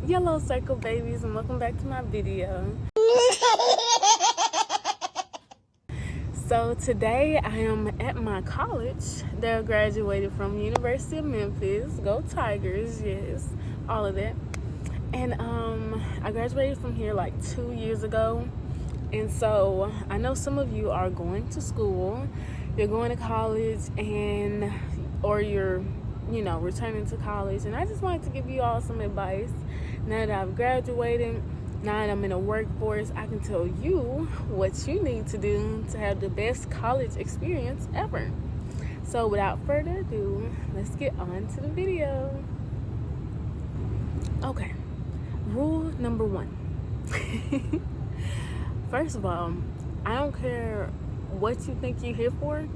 Yellow Circle babies, and welcome back to my video. So today I am at my college. They're graduated from University of Memphis. Go Tigers, yes, all of that. And I graduated from here like 2 years ago. And so I know some of you are going to school, you're going to college, or you're returning to college. And I just wanted to give you all some advice. Now that I've graduated, now that I'm in the workforce, I can tell you what you need to do to have the best college experience ever. So without further ado, let's get on to the video. Okay, rule number 1. First of all, I don't care what you think you're here for.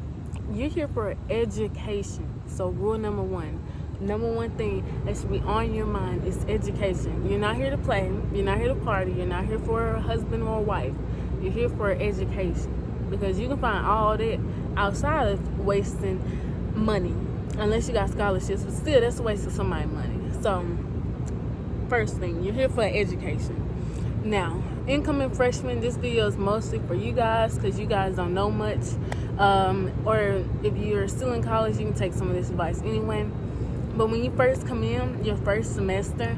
You're here for education. So rule number 1. Number 1 thing that should be on your mind is education. You're not here to play. You're not here to party. You're not here for a husband or a wife. You're here for education. Because you can find all that outside of wasting money. Unless you got scholarships. But still, that's a waste of somebody's money. So, first thing, you're here for education. Now, incoming freshmen, this video is mostly for you guys because you guys don't know much. Or if you're still in college, you can take some of this advice anyway. But when you first come in, your first semester,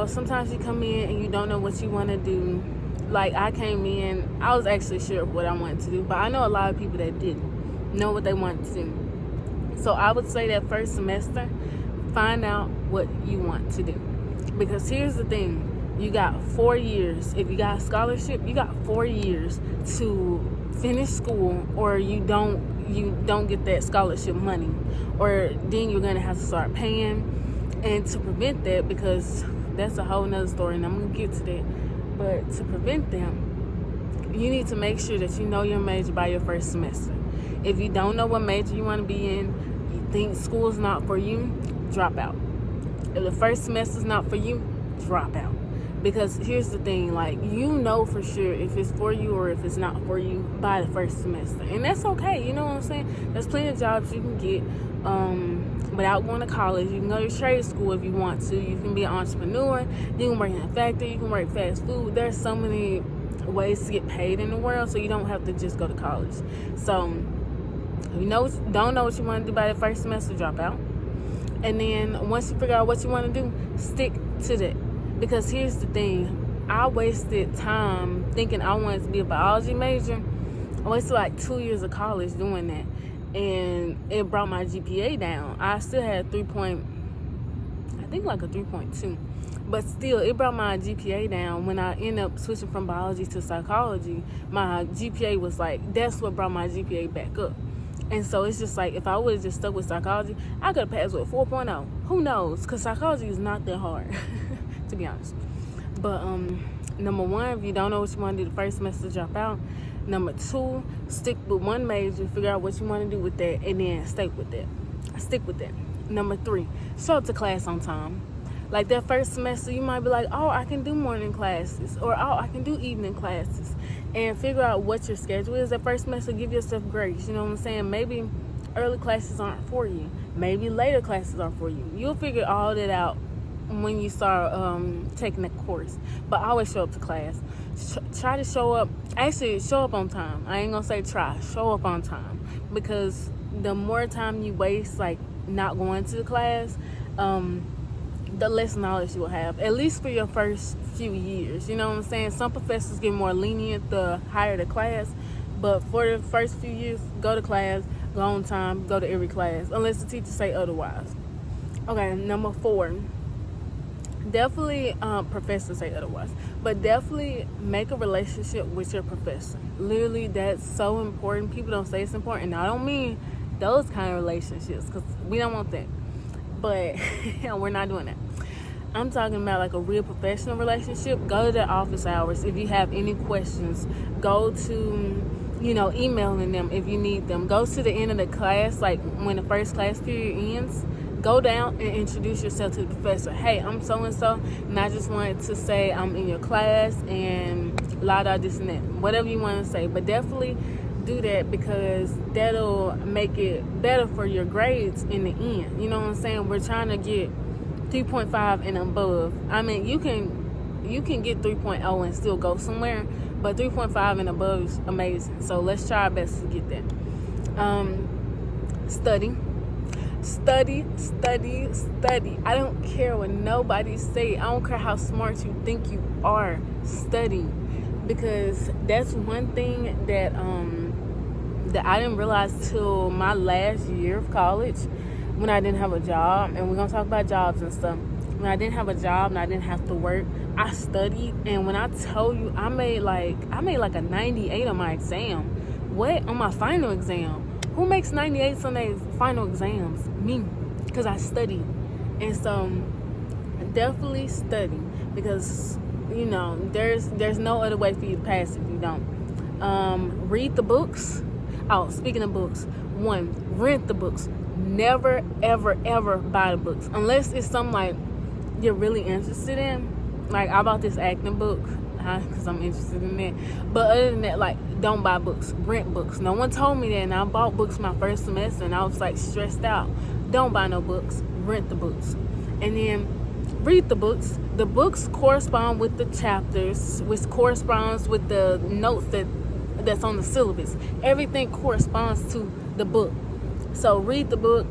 sometimes you come in and you don't know what you want to do. Like I came in, I was actually sure of what I wanted to do, but I know a lot of people that didn't know what they wanted to do. So I would say that first semester, find out what you want to do. Because here's the thing, you got 4 years. If you got a scholarship, you got 4 years to finish school, or you don't get that scholarship money, or then you're gonna have to start paying. And to prevent that, because that's a whole nother story and I'm gonna get to that, but to prevent them, you need to make sure that you know your major by your first semester. If you don't know what major you want to be in, you think school's not for you, drop out. If the first semester's not for you, drop out. Because here's the thing, for sure if it's for you or if it's not for you by the first semester. And that's okay, you know what I'm saying? There's plenty of jobs you can get without going to college. You can go to trade school if you want to. You can be an entrepreneur. You can work in a factory. You can work fast food. There's so many ways to get paid in the world, so you don't have to just go to college. So if you don't know what you want to do by the first semester, drop out. And then once you figure out what you want to do, stick to that. Because here's the thing, I wasted time thinking I wanted to be a biology major. I wasted like 2 years of college doing that. And it brought my GPA down. I still had a 3.2. But still, it brought my GPA down. When I ended up switching from biology to psychology, my GPA was that's what brought my GPA back up. And so it's just if I would have just stuck with psychology, I could have passed with 4.0. Who knows? Because psychology is not that hard. To be honest. But number 1, if you don't know what you want to do the first semester, drop out. Number 2, stick with one major, figure out what you want to do with that, and then stick with that. Number 3, show up to class on time. Like that first semester, you might be like, oh, I can do morning classes, or oh, I can do evening classes. And figure out what your schedule is. That first semester, give yourself grace, you know what I'm saying? Maybe early classes aren't for you. Maybe later classes are for you. You'll figure all that out when you start taking the course. But always show up to class. Try to show up on time. I ain't gonna say try, show up on time. Because the more time you waste not going to the class, the less knowledge you will have, at least for your first few years. You know what I'm saying? Some professors get more lenient the higher the class, but for the first few years, go to class, go on time, go to every class, unless the teacher say otherwise. Okay, number 4. Definitely, professors say otherwise, but definitely make a relationship with your professor. Literally, that's so important. People don't say it's important. Now, I don't mean those kind of relationships, because we don't want that. But we're not doing that. I'm talking about a real professional relationship. Go to their office hours. If you have any questions, go to, emailing them if you need them. Go to the end of the class, when the first class period ends. Go down and introduce yourself to the professor. Hey, I'm so-and-so, and I just wanted to say I'm in your class, and this and that. Whatever you want to say. But definitely do that, because that'll make it better for your grades in the end. You know what I'm saying? We're trying to get 3.5 and above. I mean, you can get 3.0 and still go somewhere, but 3.5 and above is amazing. So let's try our best to get that. Study. I don't care what nobody say. I don't care how smart you think you are. Study, because that's one thing that I didn't realize till my last year of college, when I didn't have a job. And we're gonna talk about jobs and stuff. When I didn't have a job and I didn't have to work, I studied. And when I tell you, I made like a 98 on my exam. What? On my final exam. Who makes 98s on their final exams? Me, because I studied. And so definitely study, because there's no other way for you to pass if you don't. Read the books. Oh, speaking of books, rent the books. Never ever buy the books unless it's something like you're really interested in. Like, I bought this acting book because I'm interested in it. But other than that, like, don't buy books. Rent books. No one told me that, and I bought books my first semester, and I was like stressed out. Don't buy no books. Rent the books, and then read the books. The books correspond with the chapters, which corresponds with the notes that's on the syllabus. Everything corresponds to the book. So read the book.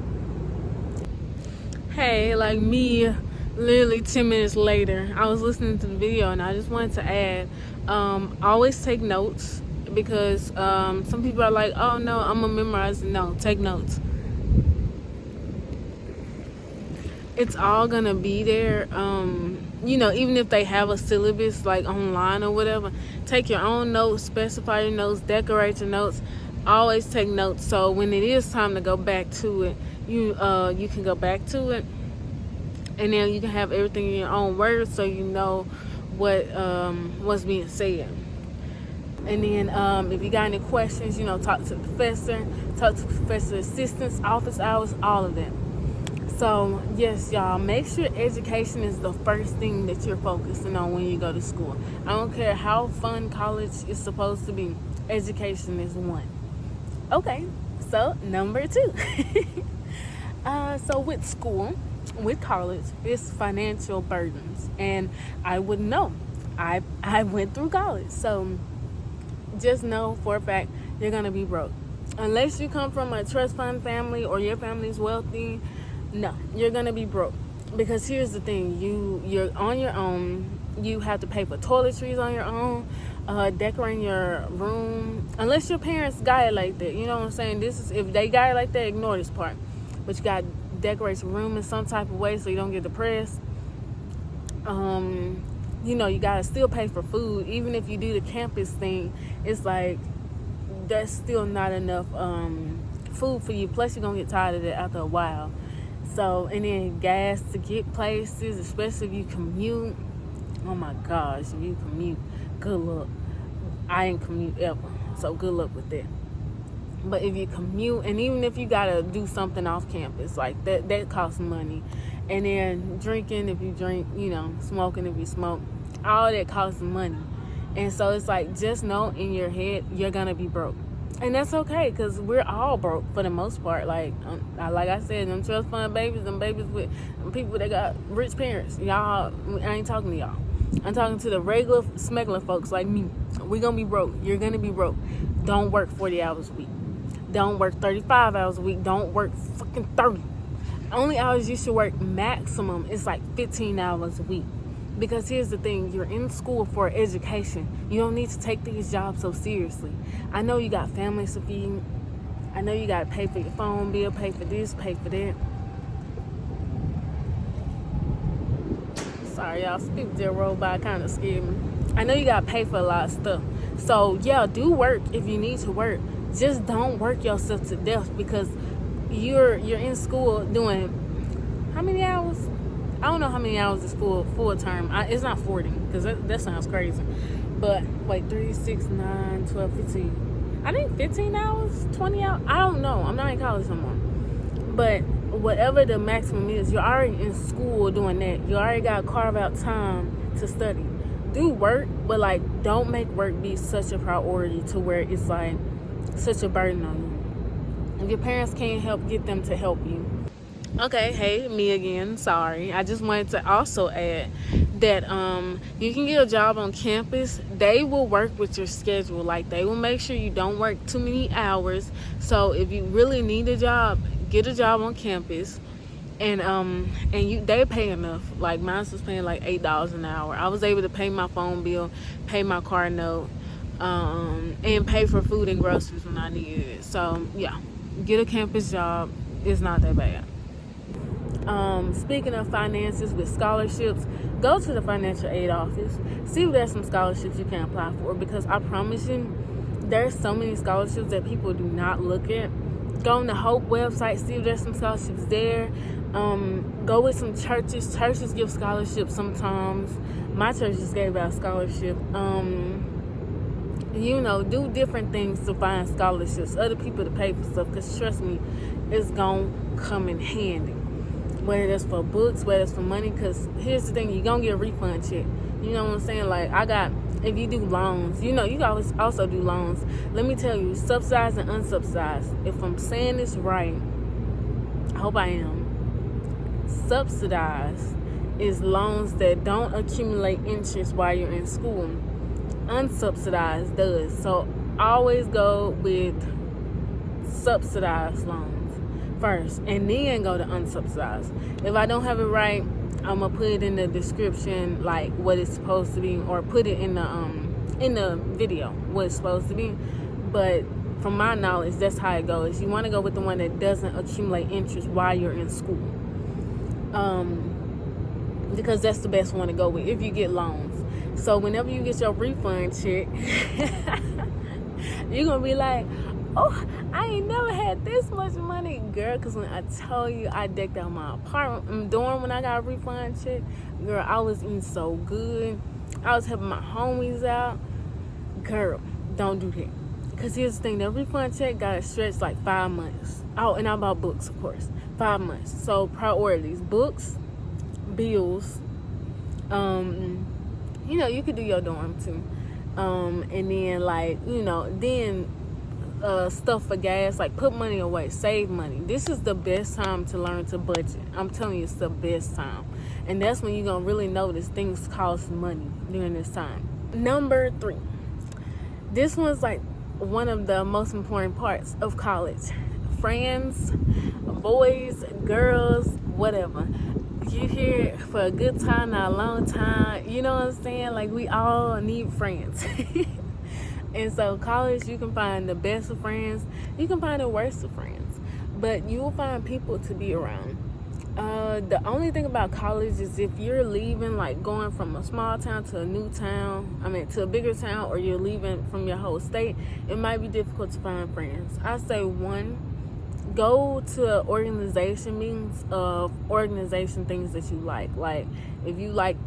Hey, like me, literally 10 minutes later, I was listening to the video, and I just wanted to add, always take notes, because some people are like, oh no, I'm gonna memorize it. No, take notes. It's all gonna be there. Even if they have a syllabus like online or whatever, take your own notes, specify your notes, decorate your notes. Always take notes, so when it is time to go back to it, you can go back to it, and then you can have everything in your own words, so you know what's being said. And then if you got any questions, talk to the professor, talk to professor assistants, office hours, all of that. So yes, y'all, make sure education is the first thing that you're focusing on when you go to school. I don't care how fun college is supposed to be, education is one. Okay, so number 2. So with school, with college, it's financial burdens, and I wouldn't know. I went through college, so just know for a fact you're gonna be broke unless you come from a trust fund family or your family's wealthy. No, you're gonna be broke, because here's the thing: you're on your own. You have to pay for toiletries on your own, decorating your room, unless your parents got it like that. You know what I'm saying? If they got it like that, ignore this part. But you got to decorate your room in some type of way so you don't get depressed. You gotta still pay for food. Even if you do the campus thing, it's like that's still not enough food for you. Plus, you're gonna get tired of it after a while. So, and then gas to get places, especially if you commute. Oh my gosh, if you commute, good luck. I ain't commute ever, so good luck with that. But if you commute, and even if you gotta do something off campus, like that costs money. And then drinking, if you drink, smoking if you smoke, all that costs money. And so it's like, just know in your head you're gonna be broke. And that's okay, because we're all broke for the most part. Like I said, them trust fund babies, them babies with people that got rich parents. Y'all, I ain't talking to y'all. I'm talking to the regular smuggler folks like me. We're gonna be broke. You're gonna be broke. Don't work 40 hours a week. Don't work 35 hours a week. Don't work fucking 30. Only hours you should work maximum is like 15 hours a week. Because here's the thing, you're in school for education. You don't need to take these jobs so seriously. I know you got families to feed. I know you got to pay for your phone bill, pay for this, pay for that. Sorry, y'all, people just rolled by, kind of scared me. I know you got to pay for a lot of stuff. So, yeah, do work if you need to work. Just don't work yourself to death, because you're in school doing how many hours? I don't know how many hours is full term. It's not 40, because that sounds crazy. But wait, 3, 6, 9, 12, 15. I think 15 hours, 20 hours. I don't know. I'm not in college no more. But whatever the maximum is, you're already in school doing that. You already got to carve out time to study. Do work, but like, don't make work be such a priority to where it's like such a burden on you. If your parents can't help, get them to help you. Okay, hey, me again. Sorry. I just wanted to also add that you can get a job on campus. They will work with your schedule. Like, they will make sure you don't work too many hours. So if you really need a job, get a job on campus. And you they pay enough. Like, mine was paying like $8 an hour. I was able to pay my phone bill, pay my car note, and pay for food and groceries when I needed it. So yeah, get a campus job. It's not that bad. Speaking of finances with scholarships, go to the financial aid office. See if there's some scholarships you can apply for, because I promise you, there's so many scholarships that people do not look at. Go on the Hope website, see if there's some scholarships there. Go with some churches. Churches give scholarships sometimes. My church just gave out a scholarship. Do different things to find scholarships. Other people to pay for stuff, because trust me, it's gonna come in handy. Whether it's for books, whether it's for money, because here's the thing, you're going to get a refund check. You know what I'm saying? Like, if you do loans, you can always also do loans. Let me tell you, subsidized and unsubsidized. If I'm saying this right, I hope I am. Subsidized is loans that don't accumulate interest while you're in school. Unsubsidized does. So always go with subsidized loans first, and then go to unsubsidized. If I don't have it right, I'm gonna put it in the description, like what it's supposed to be, or put it in the video what it's supposed to be. But from my knowledge, that's how it goes. You want to go with the one that doesn't accumulate interest while you're in school, because that's the best one to go with if you get loans. So whenever you get your refund check, you're gonna be like, oh, I ain't never had this much money, girl. Because when I tell you, I decked out my apartment dorm when I got a refund check, girl, I was eating so good. I was helping my homies out. Girl, don't do that. Because here's the thing, the refund check got to stretch like 5 months. Oh, and I bought books, of course. 5 months. So priorities: books, bills. You could do your dorm too. And then stuff for gas. Like, put money away, save money. This is the best time to learn to budget. I'm telling you, it's the best time. And that's when you're gonna really notice things cost money during this time. Number 3, this one's like one of the most important parts of college. Friends, boys, girls, whatever. You're here for a good time, not a long time. You know what I'm saying? Like, we all need friends. And so college, you can find the best of friends, you can find the worst of friends, but you will find people to be around. The only thing about college is if you're leaving, like going from a small town to a new town, to a bigger town, or you're leaving from your whole state, it might be difficult to find friends. I say, 1, go to organization meetings of organization things that you like. Like, if you like,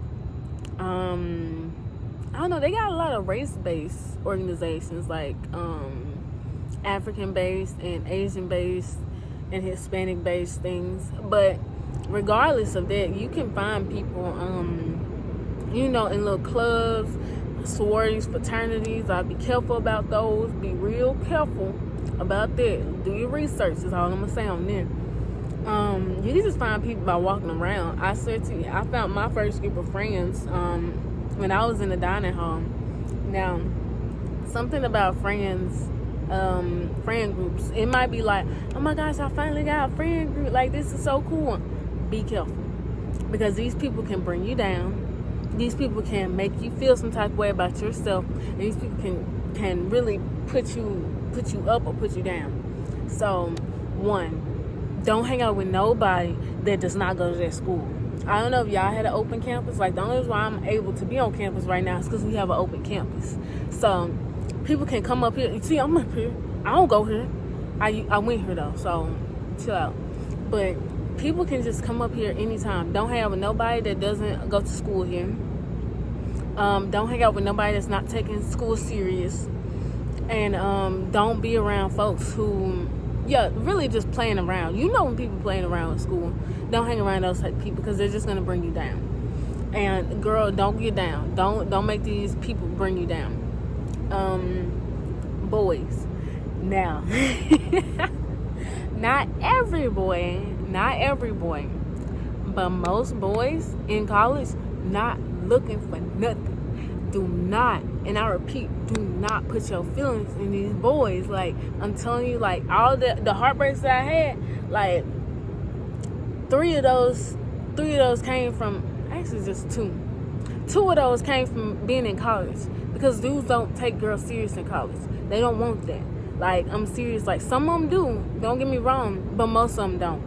I don't know, they got a lot of race-based organizations, like African-based and Asian-based and Hispanic-based things. But regardless of that, you can find people, in little clubs, sororities, fraternities. I'll be careful about those. Be real careful about that. Do your research, is all I'm going to say on them. You can just find people by walking around. I swear to you, I found my first group of friends when I was in the dining hall. Now, something about friend groups, it might be like, oh my gosh, I finally got a friend group, like, this is so cool. Be careful, because these people can bring you down. These people can make you feel some type of way about yourself, and these people can really put you up or put you down. So, 1, don't hang out with nobody that does not go to that school. I don't know if y'all had an open campus. Like, the only reason why I'm able to be on campus right now is because we have an open campus. So people can come up here. You see, I'm up here. I don't go here. I went here though, so chill out. But people can just come up here anytime. Don't hang out with nobody that doesn't go to school here. Don't hang out with nobody that's not taking school serious. And don't be around folks who, really just playing around. You know when people playing around in school. Don't hang around those type of people, because they're just going to bring you down. And girl, don't get down. Don't make these people bring you down. Boys. Now, not every boy not every boy, but most boys in college not looking for nothing. Do not, and I repeat, do not put your feelings in these boys. Like, I'm telling you, like, all the heartbreaks that I had, like, three of those came from, actually just two of those came from being in college, because dudes don't take girls serious in college. They don't want that. Like, I'm serious. Like, some of them do, don't get me wrong, but most of them don't.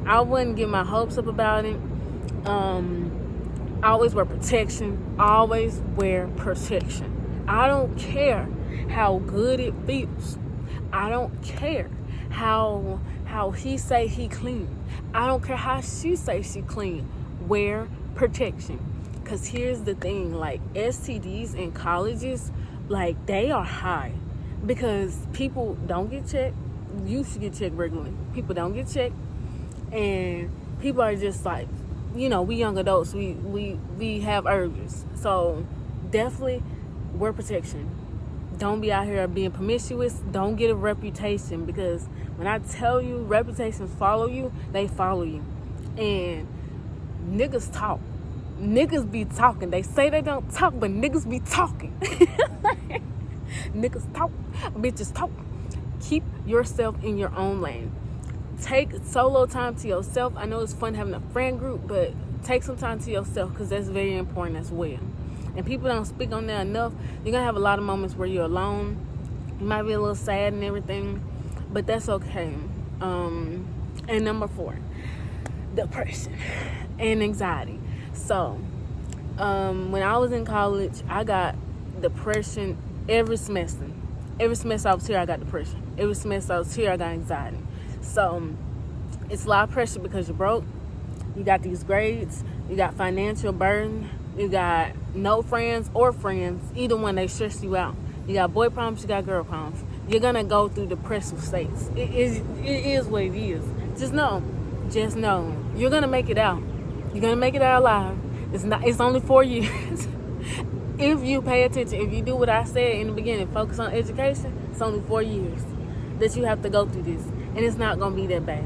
I wouldn't get my hopes up about it. Always wear protection. Always wear protection. I don't care how good it feels. I don't care how he say he clean. I don't care how she say she clean. Wear protection. Because here's the thing, like, STDs in colleges, like, they are high. Because people don't get checked. You should get checked regularly. People don't get checked. And people are just like, you know, we young adults, we have urges. So definitely wear protection. Don't be out here being promiscuous. Don't get a reputation, because when I tell you reputations follow you, they follow you. And niggas talk. Niggas be talking. They say they don't talk, but niggas be talking. Niggas talk. Bitches talk. Keep yourself in your own lane. Take solo time to yourself. I know it's fun having a friend group, but take some time to yourself, because that's very important as well. And people don't speak on that enough. You're going to have a lot of moments where you're alone. You might be a little sad and everything, but that's okay. And number 4, depression and anxiety. So, when I was in college, I got depression every semester. Every semester I was here, I got depression. Every semester I was here, I got anxiety. So, it's a lot of pressure because you're broke. You got these grades. You got financial burden. You got no friends or friends. Either one, they stress you out. You got boy problems, you got girl problems. You're going to go through depressive states. It is what it is. Just know. You're going to make it out. You're going to make it out alive. It's only 4 years. If you pay attention, if you do what I said in the beginning, focus on education, it's only 4 years that you have to go through this. And it's not going to be that bad.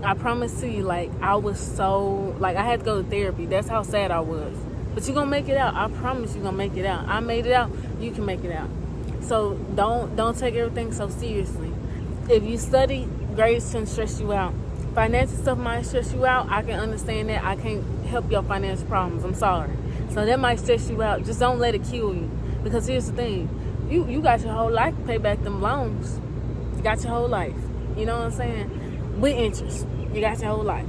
I promise to you, like, I was so, like, I had to go to therapy. That's how sad I was. But you're going to make it out. I promise you're going to make it out. I made it out. You can make it out. So don't take everything so seriously. If you study, grades shouldn't stress you out. Financial stuff might stress you out. I can understand that. I can't help your financial problems. I'm sorry. So that might stress you out. Just don't let it kill you. Because here's the thing. You got your whole life to pay back them loans. You got your whole life. You know what I'm saying? With interest. You got your whole life.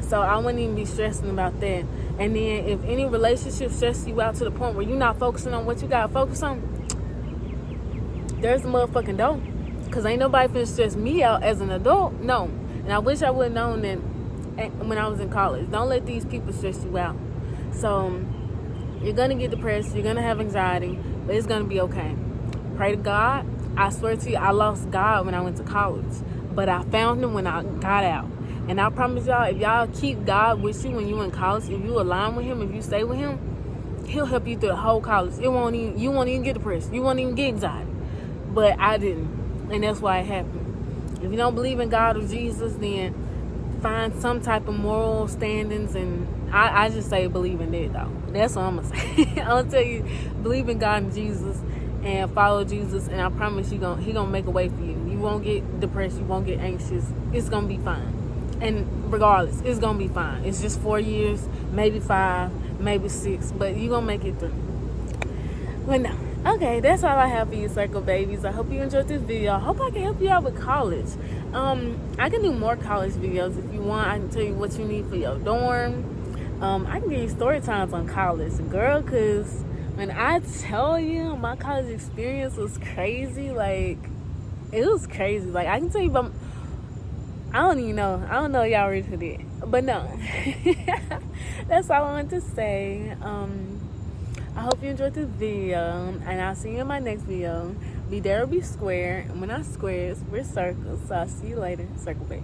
So I wouldn't even be stressing about that. And then if any relationship stresses you out to the point where you're not focusing on what you got to focus on, there's the motherfucking door. Because ain't nobody finna stress me out as an adult. No. And I wish I would have known that when I was in college. Don't let these people stress you out. So you're going to get depressed. You're going to have anxiety. But it's going to be okay. Pray to God. I swear to you, I lost God when I went to college. But I found him when I got out. And I promise y'all, if y'all keep God with you when you in college, if you align with him, if you stay with him, he'll help you through the whole college. You won't even get depressed. You won't even get anxiety. But I didn't. And that's why it happened. If you don't believe in God or Jesus, then find some type of moral standings. And I just say believe in it, though. That's what I'm going to say. I'm going to tell you, believe in God and Jesus and follow Jesus. And I promise he going to make a way for you. You won't get depressed. You won't get anxious. It's going to be fine. And regardless, it's going to be fine. It's just 4 years, maybe 5, maybe 6. But you're going to make it through. But no. Okay, that's all I have for you, Circle Babies. I hope you enjoyed this video. I hope I can help you out with college. I can do more college videos if you want. I can tell you what you need for your dorm. I can give you story times on college, girl, because when I tell you my college experience was crazy, like, it was crazy. Like, I can tell you about, I don't even know. I don't know if y'all ready for that. But no. That's all I wanted to say. I hope you enjoyed this video, and I'll see you in my next video. Be there or be square, and when I square, we're circles. So I'll see you later, Circle Baby.